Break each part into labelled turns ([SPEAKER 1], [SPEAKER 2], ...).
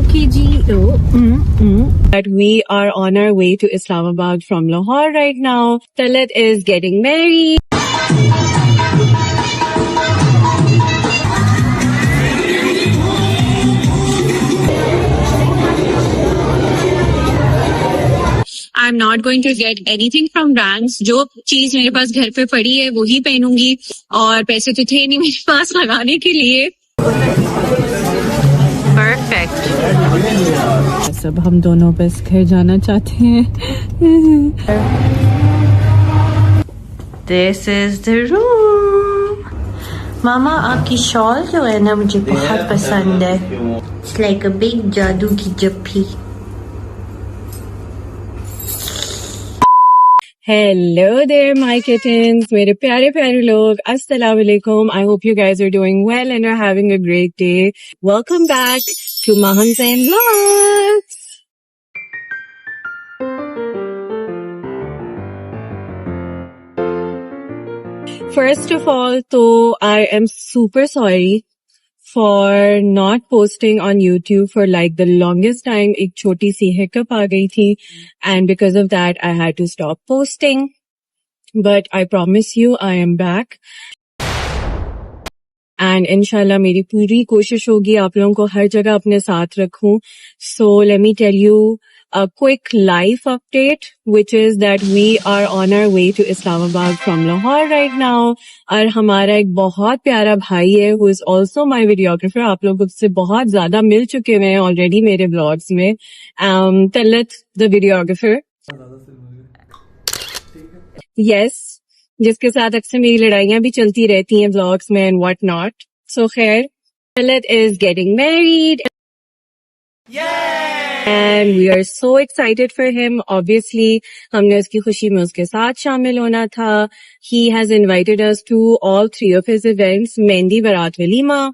[SPEAKER 1] okay ji. That we are on our way to Islamabad from Lahore right now. Talat is getting married. I'm not going to get anything from brands. जो चीज मेरे पास घर पे पड़ी है वही पहनूंगी और पैसे तो थे नहीं मेरे पास लगाने के लिए. Perfect. सब हम दोनों बस घर जाना चाहते हैं. This is the room. मामा आपकी शॉल जो है ना मुझे बहुत पसंद है. It's like a big जादू की जप्पी. Hello there, my kittens. मेरे प्यारे प्यारे लोग, अस्सलाम वालेकुम. I hope you guys are doing well and are having a great day. Welcome back to Mahan Zain Vlogs. First of all, तो I am super sorry for not posting on YouTube for like the longest time. एक छोटी सी hiccup आ गई थी and because of that I had to stop posting. But I promise you I am back. And inshallah मेरी पूरी कोशिश होगी आप लोगों को हर जगह अपने साथ रखूं. So let me tell you a quick life update, which is that we are on our way to Islamabad from Lahore right now. और हमारा एक बहुत प्यारा भाई है who is also my videographer. आप लोग उससे बहुत ज्यादा मिल चुके हैं already मेरे vlogs में. Talat, the videographer. Yes. जिसके साथ अक्सर मेरी लड़ाइयां भी चलती रहती हैं vlogs में and what not. So खैर, Talat is getting married. Yay! And we are so excited for him. Obviously, हमने उसकी खुशी में उसके साथ शामिल होना था. He has invited us to all 3 of his events, mehndi, बारात, walima.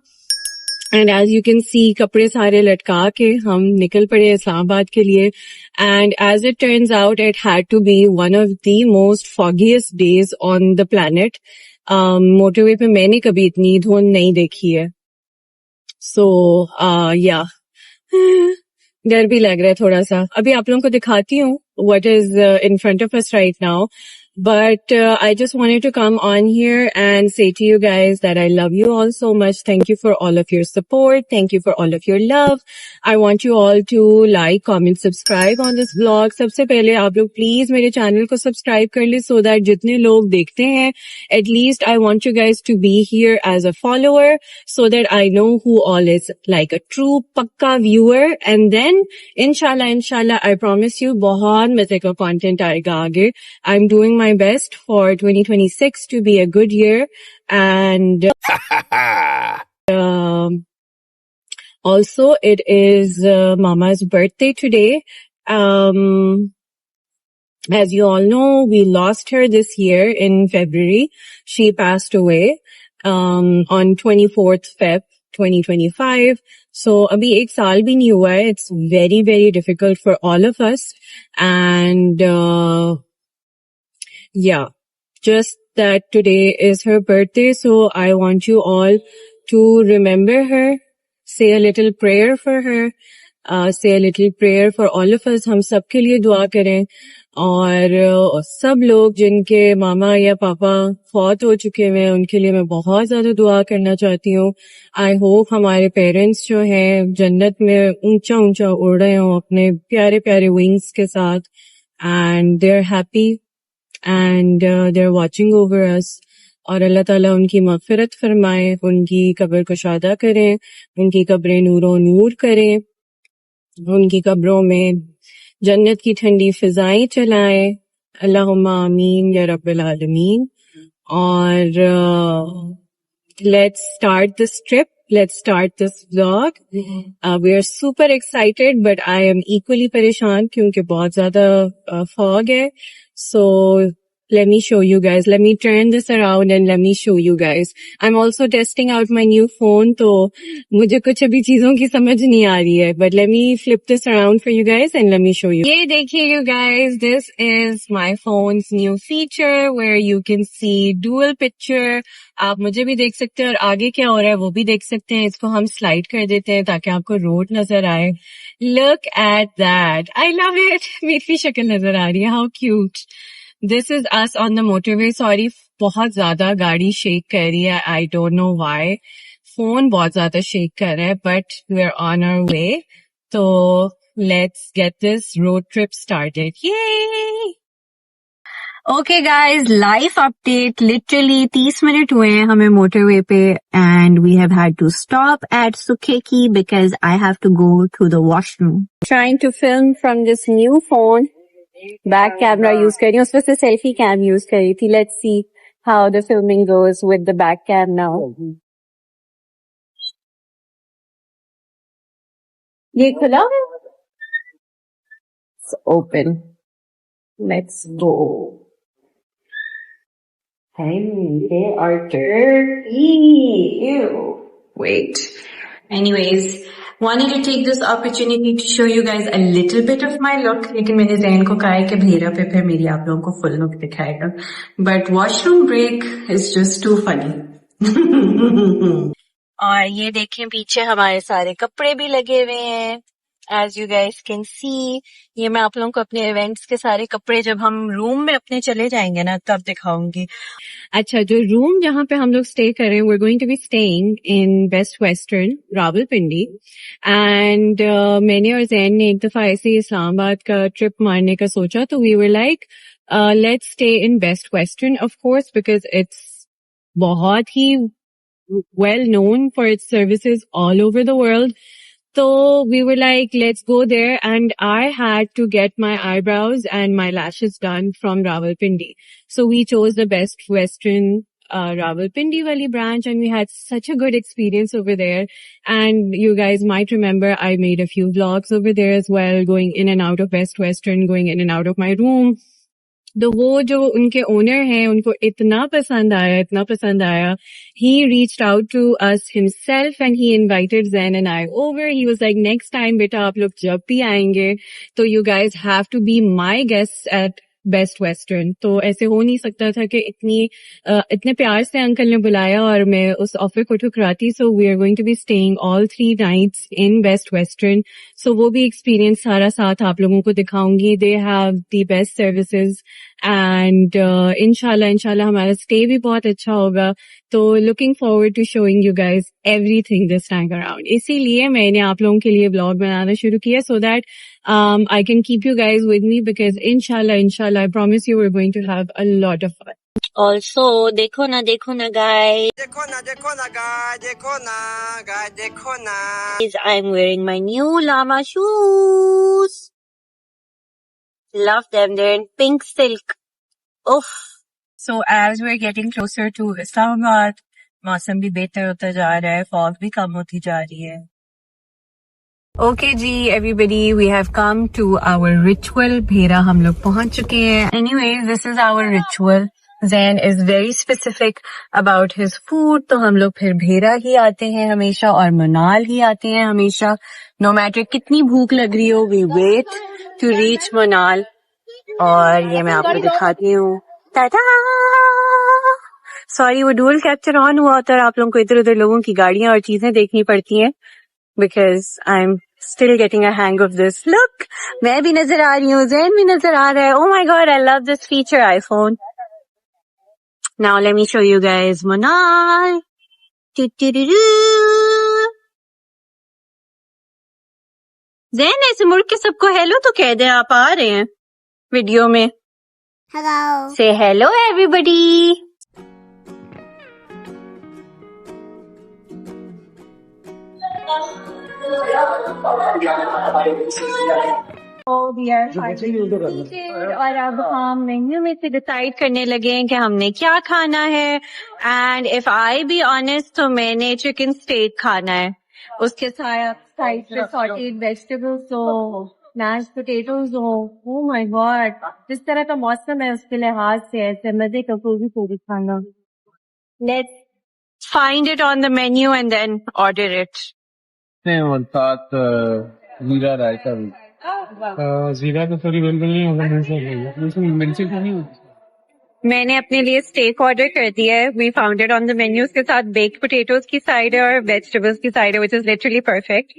[SPEAKER 1] And as you can see, कपड़े सारे लटका के हम निकल पड़े इस्लामाबाद के लिए. And as it turns out, it had to be one of the most foggiest days on the planet. Motorway पे मैंने कभी इतनी धुंध नहीं देखी है. So, yeah. डर भी लग रहा है थोड़ा सा. अभी आप लोगों को दिखाती हूँ what is in front of us right now. But I just wanted to come on here and say to you guys that I love you all so much. Thank you for all of your support. Thank you for all of your love. I want you all to like, comment, subscribe on this vlog. सबसे पहले आप लोग please मेरे channel को subscribe कर ले so that जितने लोग देखते हैं, at least I want you guys to be here as a follower so that I know who all is like a true पक्का viewer. And then inshallah, I promise you बहुत मजे का content आएगा आगे. I'm doing my best for 2026 to be a good year. And also it is Mama's birthday today. As you all know, we lost her this year in February. She passed away on 24th Feb 2025. So abhi ek saal bhi nahi hua hai. It's very, very difficult for all of us. And yeah, just that today is her birthday. So I want you all to remember her, say a little prayer for her, say a little prayer for all of us. हम सब के लिए दुआ करें. और सब लोग जिनके मामा या पापा फौत हो चुके हैं उनके लिए मैं बहुत ज्यादा दुआ करना चाहती हूँ. आई होप हमारे पेरेंट्स जो हैं जन्नत में ऊंचा ऊंचा उड़ रहे हों अपने प्यारे प्यारे विंग्स के साथ. And they are happy and they're watching over us. और अल्लाह ताला उनकी मग़फ़िरत फरमाए, उनकी कब्र को शादा करें, उनकी कब्रें नूरो नूर करें, उनकी कब्रों में जन्नत की ठंडी फिजाएं चलाएं. अल्लाहुम्मा आमीन या रब्बिल आलमीन. और let's start this trip. Let's start this vlog. We are super excited, but I am equally परेशान क्योंकि बहुत ज़्यादा fog है. So Let me show you guys. Let me turn this around and let me show you guys. I'm also testing out my new phone, तो मुझे कुछ अभी चीजों की समझ नहीं आ रही है. But let me flip this around for you guys and let me show you. ये देखिए you guys, this is my phone's new feature where you can see dual picture. आप मुझे भी देख सकते हैं और आगे क्या हो रहा है वो भी देख सकते हैं. इसको हम स्लाइड कर देते हैं ताकि आपको रोड नजर आए. Look at that. I love it. मेरी भी शक्ल नजर आ रही है. How cute. This is us on the motorway. Sorry, बहुत ज्यादा गाड़ी शेक कर रही है. I don't know why. Phone बहुत ज्यादा शेक कर रहा है, but we're on our way. So let's get this road trip started. Yay! Okay guys, life update. Literally 30 minute हुए हैं हमें motorway पे and we have had to stop at Sukheki because I have to go to the washroom. Trying to film from this new phone. Back camera use कर रही हूँ, उसमें से selfie cam use कर रही थी. Let's see how the filming goes with the back cam now. ये खुला है, open. Let's go. Hey, they are dirty. Ew. Wait. Anyways, wanted to take this opportunity to show you guys a little bit of my look. लेकिन मैंने ज़ैन को कहा है कि भेरा पे फिर मेरी आप लोगों को फुल लुक दिखाएगा. But washroom break is just too funny. और ये देखें पीछे हमारे सारे कपड़े भी लगे हुए हैं. As you guys can see, ये मैं आप लोगों को अपने इवेंट्स के सारे कपड़े जब हम रूम में अपने चले जाएंगे ना तब दिखाऊंगी. अच्छा, जो रूम जहाँ पे हम लोग स्टे कर रहे हैं, we're going to be staying in Best Western Rawalpindi. And मैंने और जैन ने एक दफा ऐसे इस्लामाबाद का ट्रिप मारने का सोचा, तो we were like, let's stay in Best Western, of course, because it's बहुत ही well known for its services all over the world. So we were like, let's go there, and I had to get my eyebrows and my lashes done from Rawalpindi. So we chose the Best Western Rawalpindi wali branch, and we had such a good experience over there. And you guys might remember I made a few vlogs over there as well, going in and out of Best Western, going in and out of my room. तो वो जो उनके owner हैं उनको इतना पसंद आया. He reached out to us himself and he invited Zen and I over. He was like, next time बेटा आप लोग जब भी आएंगे तो you guys have to be my guests at Best Western. तो ऐसे हो नहीं सकता था कि इतने प्यार से अंकल ने बुलाया और मैं उस ऑफर को ठुकराती. So we are going to be staying all 3 nights in Best Western. So वो भी एक्सपीरियंस सारा साथ आप लोगों को दिखाऊंगी. They have the best services and इंशाल्लाह हमारा स्टे भी बहुत अच्छा होगा. तो looking forward to showing you guys everything this time around. इसीलिए मैंने आप लोगों के लिए व्लॉग बनाना शुरू किया so that I can keep you guys with me because inshallah I promise you we're going to have a lot of fun. Also, देखो ना guys. देखो ना. I'm wearing my new llama shoes. Love them. They're in pink silk. Oof. So as we're getting closer to Islamabad, मौसम भी बेहतर होता जा रहा है, फॉग भी कम होती जा रही है. Okay ji, everybody, we have come to our ritual. भेरा हम लोग पहुंच चुके हैं. Anyway, this is our ritual. Zain is very specific about his food, तो हम लोग फिर भेरा ही आते हैं हमेशा और मनाल ही आते हैं हमेशा. No matter कितनी भूख लग रही हो, we wait to reach मनाल. और ये मैं आपको दिखाती हूँ. टाटा. सॉरी, वो डुअल कैप्चर ऑन हुआ होता है, आप लोगों को इधर उधर लोगों की गाड़ियां और चीजें देखनी पड़ती हैं. Because I'm still getting a hang of this. Look, मैं भी नजर आ रही हूँ, ज़ैन भी नजर आ रहा है. Oh my god, I love this feature, iPhone. Now let me show you guys Manal. ज़ैन ऐसे मुड़ के सबको हेलो तो कह दे, आप आ रहे हैं वीडियो में.
[SPEAKER 2] Hello.
[SPEAKER 1] Say hello everybody. और अब हम मेन्यू में से डिसाइड करने लगे हैं कि हमने क्या खाना है. And if I be honest तो मैंने चिकन स्टेक खाना है, उसके साथ साइड पे सॉटेड वेजिटेबल्स. तो मैश पोटेटोज हो, ओह माय गॉड, जिस तरह का मौसम है उसके लिहाज से ऐसे मजे का कोई पूरी खाना. Let's find it on the menu and then order it.
[SPEAKER 2] और साथ जीरा रायता भी. जीरा तो थोड़ी बिल्कुल नहीं होगा, मिर्ची तो नहीं होती.
[SPEAKER 1] मैंने अपने लिए स्टेक ऑर्डर कर दिया है. We found it on the menu. उसके साथ बेक्ड पोटेटोज की साइड है और वेजिटेबल्स की साइड है, विच इज लिटरली परफेक्ट.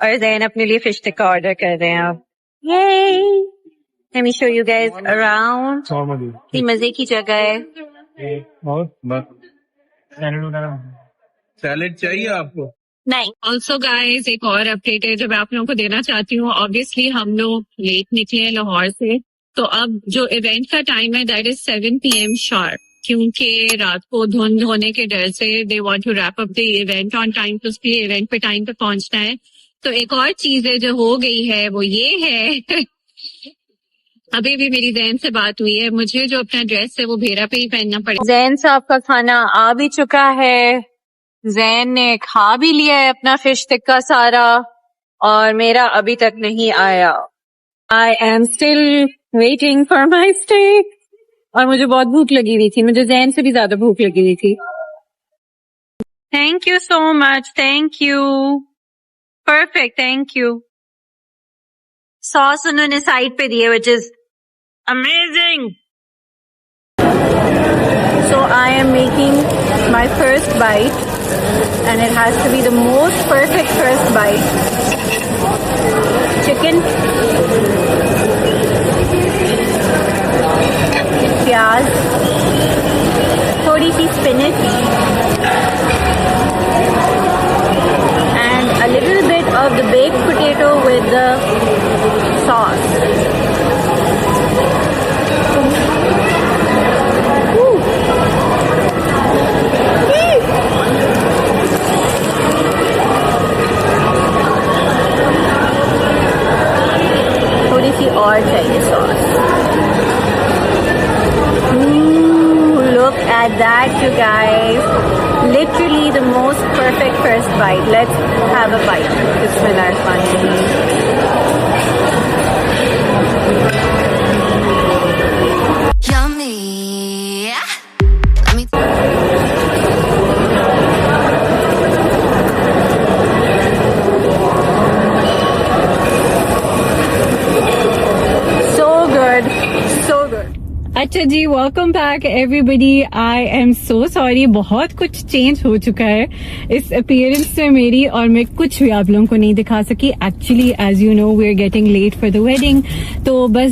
[SPEAKER 1] और जैन अपने लिए फिश टिक्का ऑर्डर कर रहे हैं अब. Yay! Let me show you guys around. ये मजे की जगह है.
[SPEAKER 2] और सैलेड चाहिए आपको?
[SPEAKER 1] नहीं. ऑल्सो गाइज एक और अपडेट है जो मैं आप लोगों को देना चाहती हूँ. ऑब्वियसली हम लोग लेट निकले हैं लाहौर से, तो अब जो इवेंट का टाइम है दैट इज 7 PM शार्प, क्योंकि रात को धुंध होने के डर से they want to wrap up the event on time, तो उसके लिए इवेंट पे टाइम पे पहुंचना है. तो एक और चीज है जो हो गई है वो ये है अभी भी मेरी जैन से बात हुई है, मुझे जो अपना ड्रेस है वो भेरा पे ही पहनना पड़ेगा. जैन साहब का खाना आ भी चुका है, जैन ने खा भी लिया है अपना फिश टिक्का सारा, और मेरा अभी तक नहीं आया. I'm still waiting for my steak. और मुझे बहुत भूख लगी हुई थी, मुझे जैन से भी ज्यादा भूख लगी हुई थी. Thank you so much, thank you, perfect, thank you. Sauce उन्होंने साइड पे दिए which is amazing. So I am making my first bite and it has to be the most perfect first bite. Chicken, प्याज, थोड़ी सी spinach and a little bit of the baked potato with the sauce. और चाहिए sauce. Look at that, you guys. Literally the most perfect first bite. Let's have a bite. Bismillahirrahmanirrahim.
[SPEAKER 3] Yummy. Let me.
[SPEAKER 1] अच्छा जी, welcome back everybody. I am so sorry, बहुत कुछ change हो चुका है इस अपीयरेंस में मेरी, और मैं कुछ भी आप लोगों को नहीं दिखा सकी. Actually as you know we are getting late for the wedding. तो बस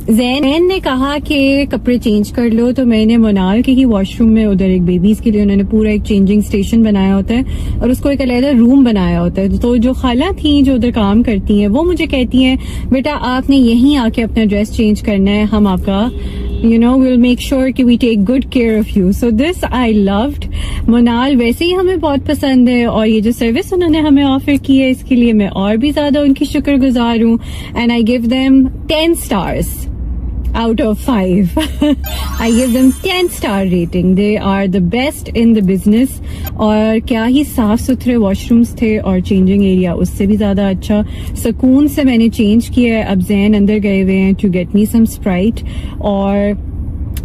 [SPEAKER 1] जैन ने कहा कि कपड़े चेंज कर लो, तो मैंने मोनाल के ही वॉशरूम में उधर एक बेबीज के लिए उन्होंने पूरा एक चेंजिंग स्टेशन बनाया होता है और उसको एक अलग रूम बनाया होता है. तो जो खाला थी जो उधर काम करती हैं वो मुझे कहती हैं बेटा आपने यहीं आके अपना ड्रेस चेंज करना है, हम आपका we'll make sure कि we take good care of you. So this I loved. मोनाल वैसे ही हमें बहुत पसंद है और ये जो सर्विस उन्होंने हमें ऑफर की है इसके लिए मैं और भी ज्यादा उनकी शुक्रगुजार हूँ. And I give them 10 stars out of 5. I give them 10 star rating. They are the best in the business. और क्या ही साफ सुथरे वॉशरूम्स थे और चेंजिंग एरिया उससे भी ज्यादा अच्छा. सुकून से मैंने चेंज किया है. अब जैन अंदर गए हुए हैं to get me some Sprite और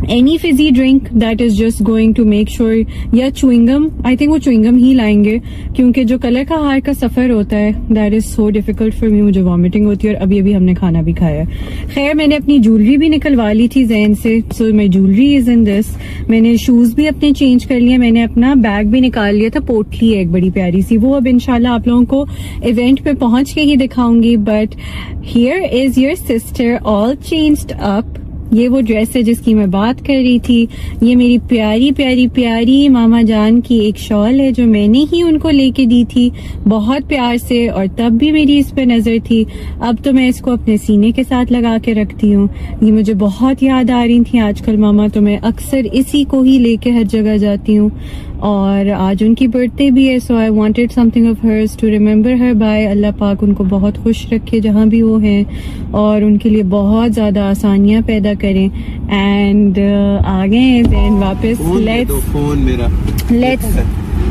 [SPEAKER 1] any fizzy drink that is just going to make sure, या च्युइंगम. आई थिंक वो च्युइंगम ही लाएंगे क्योंकि जो कलर का हार का सफर होता है that is so difficult for me. मुझे वॉमिटिंग होती है और अभी अभी हमने खाना भी खाया. खैर मैंने अपनी ज्वेलरी भी निकलवा ली थी जैन से, so my jewellery is in this. मैंने शूज भी अपने चेंज कर लिए. मैंने अपना बैग भी निकाल लिया था, पोटली है एक बड़ी प्यारी सी, वो अब इंशाल्लाह आप लोगों को इवेंट पे पहुंच के ही दिखाऊंगी. But here is your sister all changed up. ये वो ड्रेस है जिसकी मैं बात कर रही थी. ये मेरी प्यारी प्यारी प्यारी मामा जान की एक शॉल है जो मैंने ही उनको लेके दी थी बहुत प्यार से, और तब भी मेरी इस पे नजर थी. अब तो मैं इसको अपने सीने के साथ लगा के रखती हूँ. ये मुझे बहुत याद आ रही थी आजकल मामा, तो मैं अक्सर इसी को ही लेके हर जगह जाती हूँ. और आज उनकी बर्थडे भी है, so I wanted something of hers to remember her by. अल्लाह पाक उनको बहुत खुश रखे जहाँ भी वो हैं और उनके लिए बहुत ज्यादा आसानियां पैदा करें. एंड आ गए हैं जैन वापस.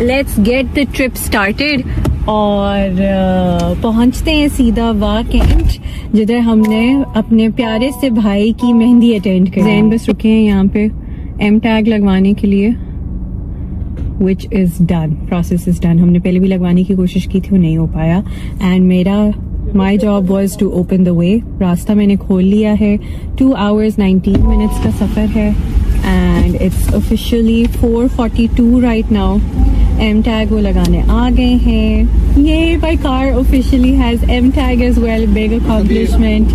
[SPEAKER 1] Let's get the trip started. और पहुंचते हैं सीधा वाह कैंट, जिधर हमने अपने प्यारे से भाई की मेहंदी अटेंड करी। जैन बस रुके हैं यहाँ पे एम टैग लगवाने के लिए, which is done, process is done. हमने पहले भी लगवाने की कोशिश की थी, वो नहीं हो पाया। And my job was to open the way. रास्ता मैंने खोल लिया है। 2 hours 19 minutes का सफर है and it's officially 4:42 right now. M tag वो लगाने आ गए हैं। ये my car officially has M tag as well, big accomplishment.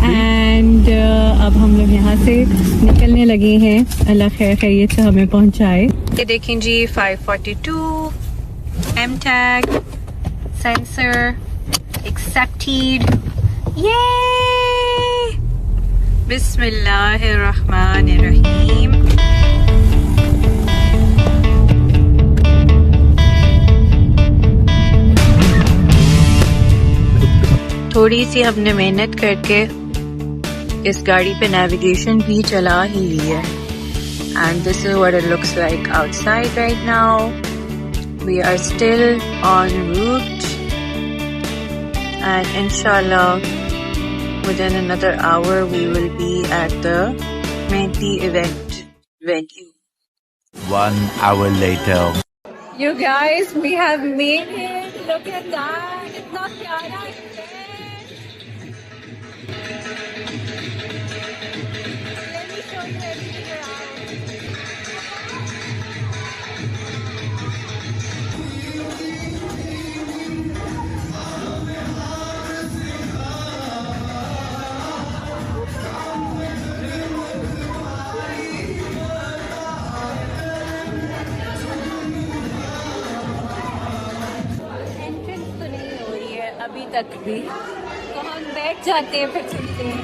[SPEAKER 1] And अब हम लोग यहाँ से निकलने लगे हैं। अल्लाह खैर खैरियत से हमें पहुँचाए। ये देखें जी 5:42, M tag sensor accepted. Yay! Bismillahirrahmanirrahim. थोड़ी सी हमने मेहनत करके इस गाड़ी पे नेविगेशन भी चला ही ली है। And this is what it looks like outside right now. We are still en route. And inshallah within another hour we will be at the Mehndi event venue.
[SPEAKER 4] 1 hour later.
[SPEAKER 1] You guys, we have made it. Look at that. It's not pyara event. Let me show you everything around. अभी तक भी तो हम बैठ जाते हैं, फिर चलते हैं।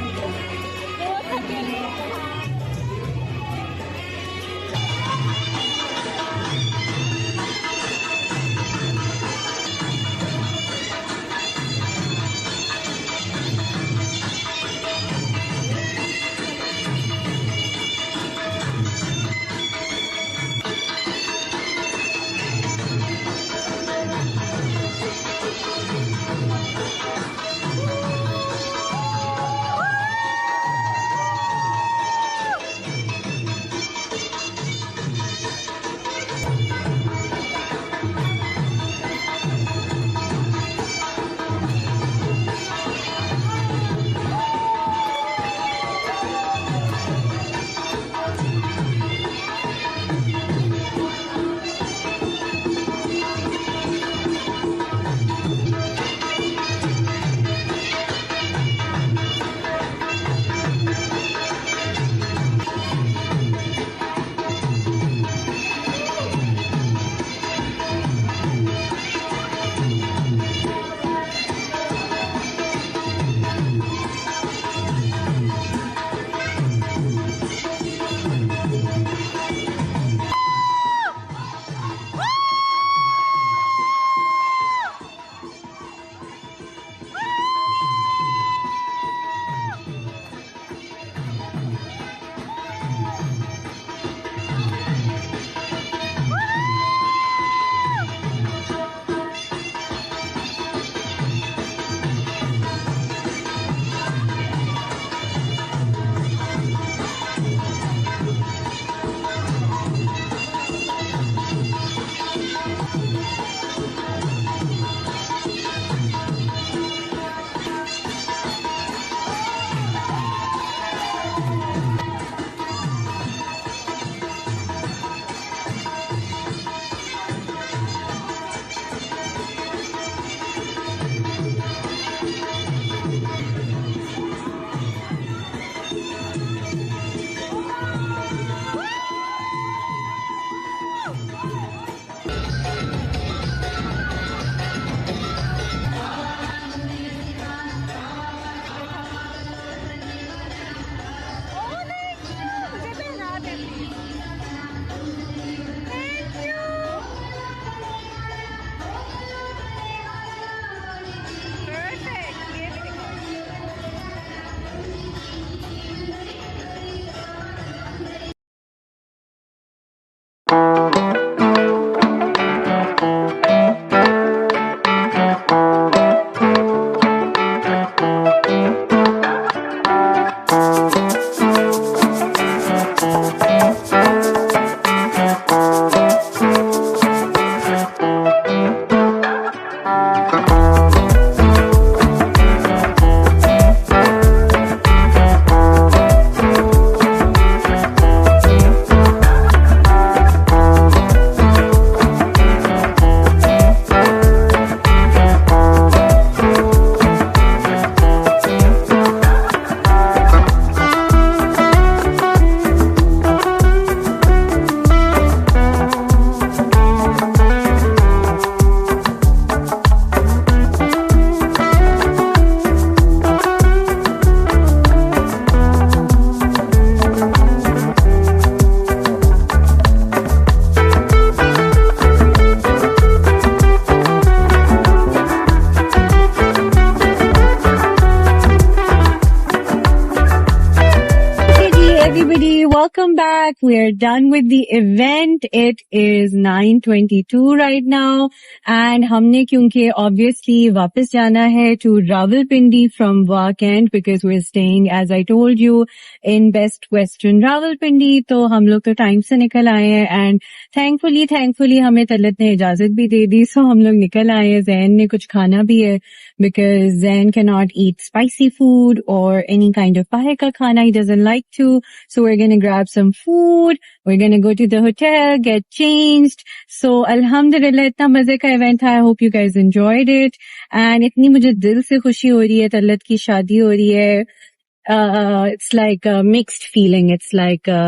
[SPEAKER 1] back. We are done with the event. It is 9:22 right now. And हमने क्योंकि obviously वापस जाना है to Rawalpindi from Wakend because we're staying, as I told you, in Best Western Rawalpindi. तो हम लोग तो टाइम से निकल आए हैं and thankfully हमें तलत ने इजाजत भी दे दी. So हम लोग निकल आए हैं. जैन ने कुछ खाना भी है because Zain cannot eat spicy food or any kind of bahar ka khana. He doesn't like to. So we're going to grab some food. We're going to go to the hotel, get changed. So alhamdulillah, itna maze ka event tha. I hope you guys enjoyed it. And itni mujhe dil se khushi ho rahi hai. Talat ki shaadi ho rahi hai. It's like a mixed feeling. It's like a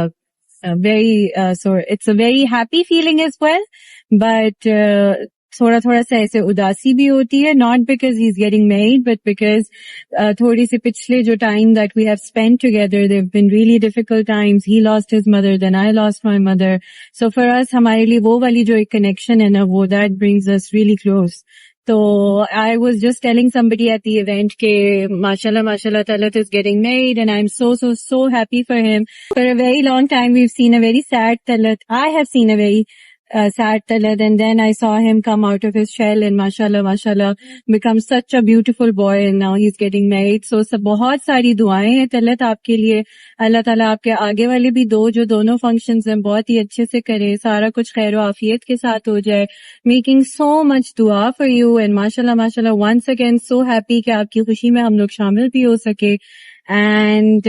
[SPEAKER 1] very, it's a very happy feeling as well. But, थोड़ा सा ऐसे उदासी भी होती है, not because he's getting married, but because थोड़ी सी पिछले जो time that we have spent together, they've been really difficult times. He lost his mother, then I lost my mother. So for us, हमारे लिए वो वाली जो एक connection है ना, वो that brings us really close. So I was just telling somebody at the event ke mashallah Talat is getting married and I'm so happy for him. For a very long time we've seen a very sad Talat. I have seen a very sad Talat, and then I saw him come out of his shell and mashallah become such a beautiful boy, and now he's getting married. So सब बहुत सारी दुआएं हैं Talat आपके लिए. अल्लाह ताला आपके आगे वाले भी जो दोनों functions हैं बहुत ही अच्छे से करे, सारा कुछ खैर आफियत के साथ हो जाए. Making so much dua for you and mashallah once again so happy कि आपकी खुशी में हम लोग शामिल भी हो सके. And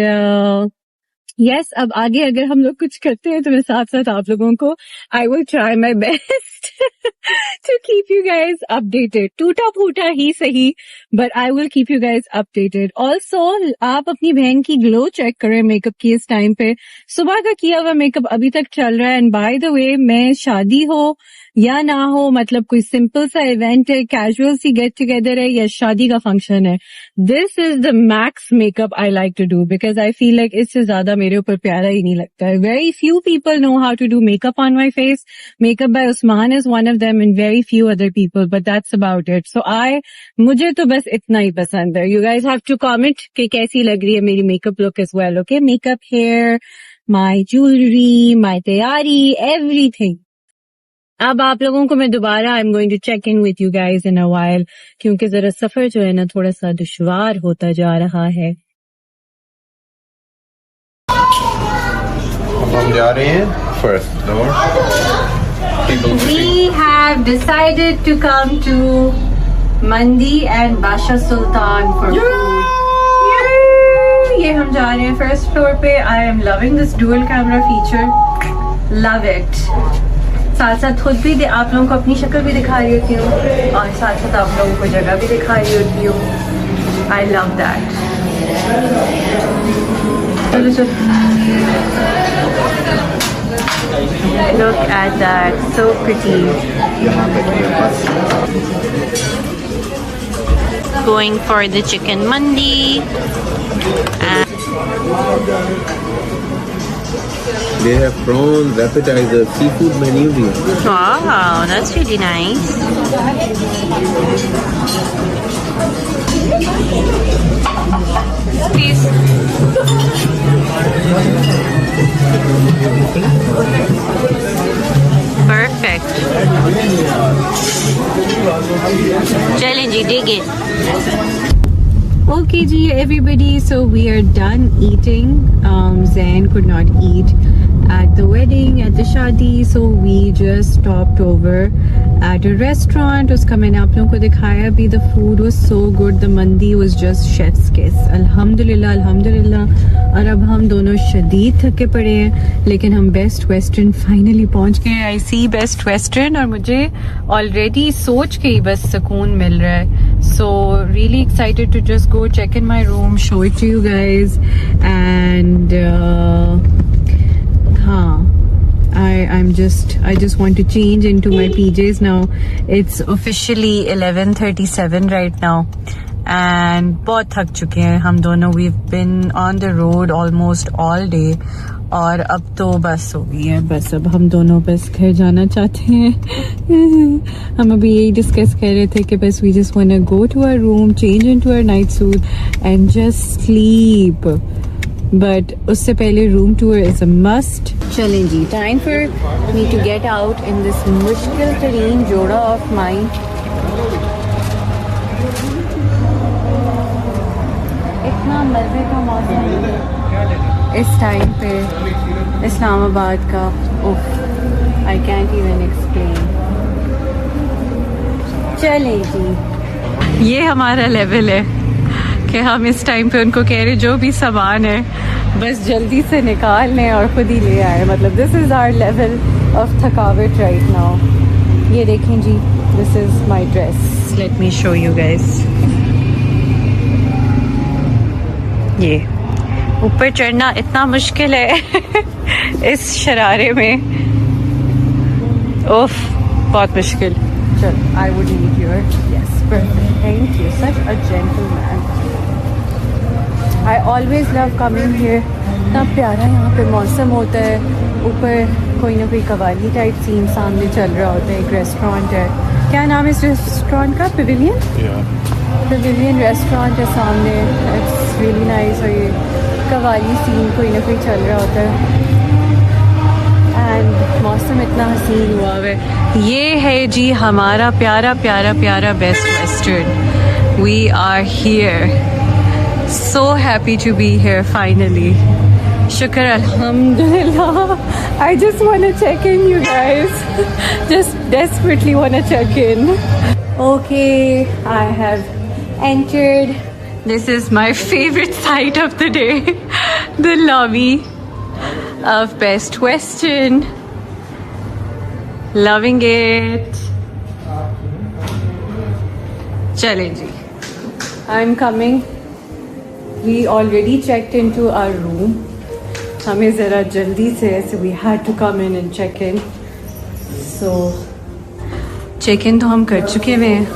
[SPEAKER 1] yes, अब आगे अगर हम लोग कुछ करते हैं तो मैं साथ आप लोगों को I will try my best to keep you guys updated. टूटा फूटा ही सही, but I will keep you guys updated. Also, आप अपनी बहन की ग्लो चेक करें मेकअप की इस टाइम पे. सुबह का किया हुआ मेकअप अभी तक चल रहा है. एंड बाय द वे, मैं शादी हो या ना हो, मतलब कोई सिंपल सा इवेंट है, कैजुअल सी गेट टुगेदर है या शादी का फंक्शन है, this is the max makeup I like to do because I feel like इससे ज्यादा मेरे ऊपर प्यारा ही नहीं लगता है. Very few people know how to do makeup on my face. Makeup by Usman is one of them and very few other people, but that's about it. So मुझे तो बस इतना ही पसंद है. You guys have to comment कि कैसी लग रही है मेरी makeup look as well. Okay, makeup, hair, my jewellery, my तैयारी, एवरीथिंग. अब आप लोगों को मैं दोबारा I am going to check in with you guys in a while, क्योंकि जरा सफर जो है ना थोड़ा सा दुश्वार होता जा रहा है.
[SPEAKER 5] अब हम जा रहे हैं first floor.
[SPEAKER 1] We have decided to come to Mandi and Basha Sultan for food. ये हम जा रहे हैं फर्स्ट फ्लोर पे. I am loving this dual camera feature. Love it. साथ साथ खुद भी आप लोगों को अपनी शक्ल भी दिखा रही होती हूँ और साथ साथ आप लोगों को जगह भी दिखा रही होती हूँ. I love that. चलो look at that, so pretty. Going for the chicken mandi.
[SPEAKER 5] They have prawns, appetizers, seafood menu भी है.
[SPEAKER 1] Wow, that's really nice. Please. Perfect. Challenge, dig it. Okay, ji, everybody. So we are done eating. Zain could not eat at the wedding, at the shadi, so we just stopped over at a restaurant. Uska maine aap logon ko dikhaya bhi. The food was so good. The mandi was just chef's kiss. Alhamdulillah. और अब हम दोनों शदीद थके पड़े हैं, लेकिन हम बेस्ट वेस्टर्न फाइनली पहुंच गए. आई सी बेस्ट वेस्टर्न और मुझे ऑलरेडी सोच के ही बस सुकून मिल रहा है. So really excited to just go check in my room, show it to you guys. And I just want to change into my PJs now. It's officially 11:37 right now. And बहुत थक चुके हैं हम दोनों. We've been on the road almost all day. और अब तो बस हो गई है. बस अब हम दोनों बस घर जाना चाहते हैं. हम अभी यही डिस्कस कर रहे थे कि बस we just wanna go to our room, change into our night suit and just sleep. But उससे पहले room tour is a must. चलें जी, time for me to get out in this मुश्किल तरीन जोड़ा ऑफ माइन. इतना मज़े का मौसम इस टाइम पे इस्लामाबाद का. उफ, आई कैंट इवन एक्सप्लेन. चलें जी, ये हमारा लेवल है कि हम इस टाइम पे उनको कह रहे जो भी सामान है बस जल्दी से निकाल लें और ख़ुद ही ले आए. मतलब this is our level of थकावट राइट नाउ. ये देखें जी, this is my dress. Let me show you guys. ये ऊपर चढ़ना इतना मुश्किल है इस शरारे में. ओफ, बहुत मुश्किल. चल, I would need your. Yes, perfect, thank you, such a gentleman. I always love coming here. इतना प्यारा यहाँ पे मौसम होता है. ऊपर कोई ना कोई कवाली टाइप सीन सामने चल रहा होता है. एक रेस्टोरेंट है. क्या नाम है इस रेस्टोरेंट का? पेविलियन. पेविलियन रेस्टोरेंट है सामने. It's really nice. और ये कवाली सीन कोई ना कोई चल रहा होता है. एंड मौसम इतना हसीन हुआ है. ये है जी हमारा प्यारा प्यारा प्यारा best western. We are here. So happy to be here finally. Shukr, alhamdulillah. I just want to check in, you guys. Just desperately want to check in. Okay, I have entered. This is my favorite sight of the day. The lobby of Best Western. Loving it. Chale ji. I'm coming. We already checked into our room. हमें ज़रा जल्दी से, so we had to come in and check in. So check in तो हम कर चुके हुए हैं.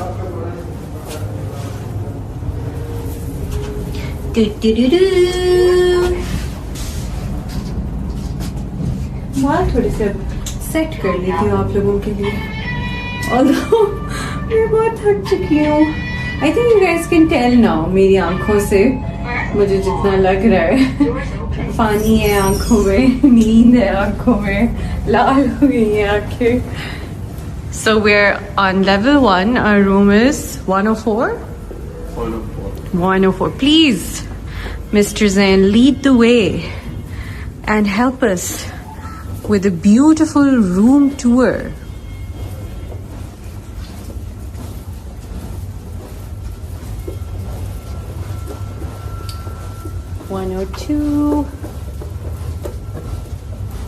[SPEAKER 1] बाल थोड़े से सेट कर लेती हूँ आप लोगों के लिए. Although मैं बहुत थक चुकी हूँ. I think you guys can tell now मेरी आँखों से मुझे जितना लग रहा है. पानी है आँखों में, नींद है आँखों में, लाल हो गई है आँखें. So we're on level 1. Our room is 104. 104. Please, Mr. Zain, lead the way and help us with a beautiful room tour. (102)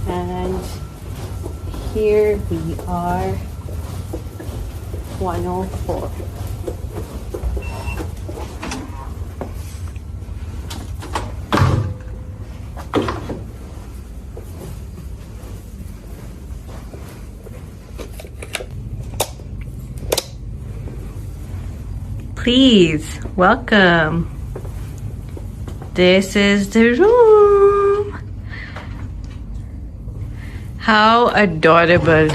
[SPEAKER 1] and here we are 104. Please welcome. This is the room. How adorable.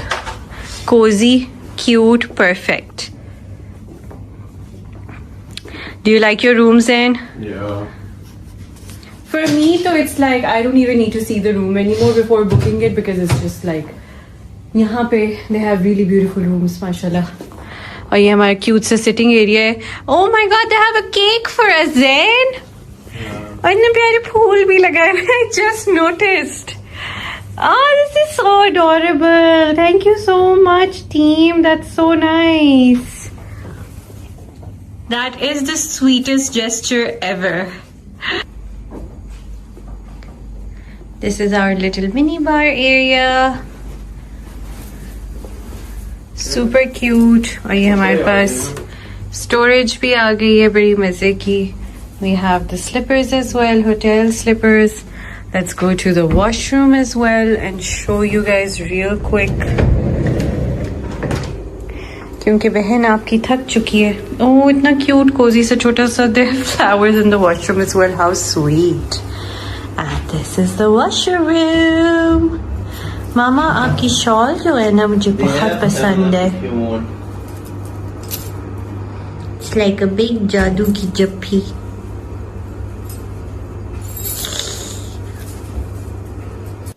[SPEAKER 1] Cozy, cute, perfect. Do you like your room, Zain?
[SPEAKER 2] Yeah.
[SPEAKER 1] For me, though, it's like I don't even need to see the room anymore before booking it because it's just like यहाँ पे they have really beautiful rooms, mashallah. और ये हमारा cute सा sitting area है. Oh my God, they have a cake for us, Zain. और इतने प्यारे फूल भी लगाए हुए. I just noticed. Oh, this is so adorable. Thank you so much, team. That's so nice. That is the sweetest gesture ever. This is our little mini bar area. Super cute. और ये हमारे पास storage भी आ गई है बड़ी मजे की. We have the slippers as well, hotel slippers. Let's go to the washroom as well and show you guys real quick. क्योंकि बहन आपकी थक चुकी है. Oh, इतना cute, cozy सा छोटा सा. There are flowers in the washroom as well. How sweet. And this is the washroom. मामा आपकी शॉल जो है ना मुझे बहुत पसंद है. It's like a big जादू की जप्पी.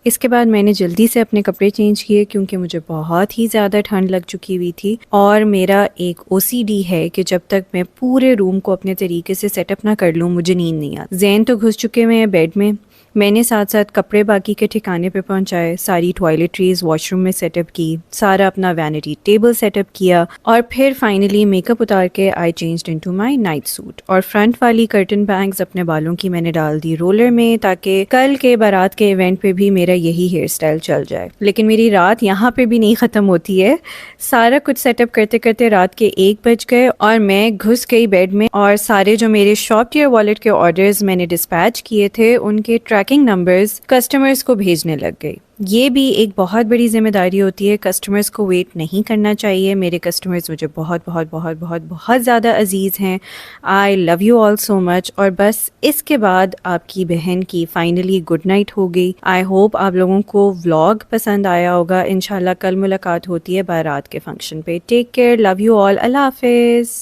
[SPEAKER 6] इसके बाद मैंने जल्दी से अपने कपड़े चेंज किए क्योंकि मुझे बहुत ही ज़्यादा ठंड लग चुकी हुई थी और मेरा एक OCD है कि जब तक मैं पूरे रूम को अपने तरीके से सेटअप ना कर लूँ मुझे नींद नहीं आती। जैन तो घुस चुके हुए हैं बेड में, मैंने साथ साथ कपड़े बाकी के ठिकाने पे पहुंचाए, सारी टॉयलेटरीज वॉशरूम में सेटअप की, सारा अपना वैनिटी टेबल सेटअप किया और फिर फाइनली मेकअप उतार के आई changed into my night suit और फ्रंट वाली कर्टन बैंग्स अपने बालों की मैंने डाल दी रोलर में ताकि कल के बारात के इवेंट पे भी मेरा यही हेयर स्टाइल चल जाए। लेकिन मेरी रात यहाँ पे भी नहीं ख़त्म होती है, सारा कुछ सेटअप करते करते रात के 1 बज गए और मैं घुस गई बेड में और सारे जो मेरे शॉपटियर वॉलेट के ऑर्डर्स मैंने डिस्पैच किए थे उनके ट्रैकिंग नंबर्स कस्टमर्स को भेजने लग गई। ये भी एक बहुत बड़ी जिम्मेदारी होती है, कस्टमर्स को वेट नहीं करना चाहिए। मेरे कस्टमर्स मुझे बहुत बहुत बहुत बहुत बहुत ज़्यादा अजीज़ हैं। I love you all so much. और बस इसके बाद आपकी बहन की फाइनली गुड नाइट हो गई। आई होप आप लोगों को व्लॉग पसंद आया होगा। इंशाल्लाह कल मुलाकात होती है बारात के फंक्शन पे। Take care, love you all, अल्लाह हाफिज़।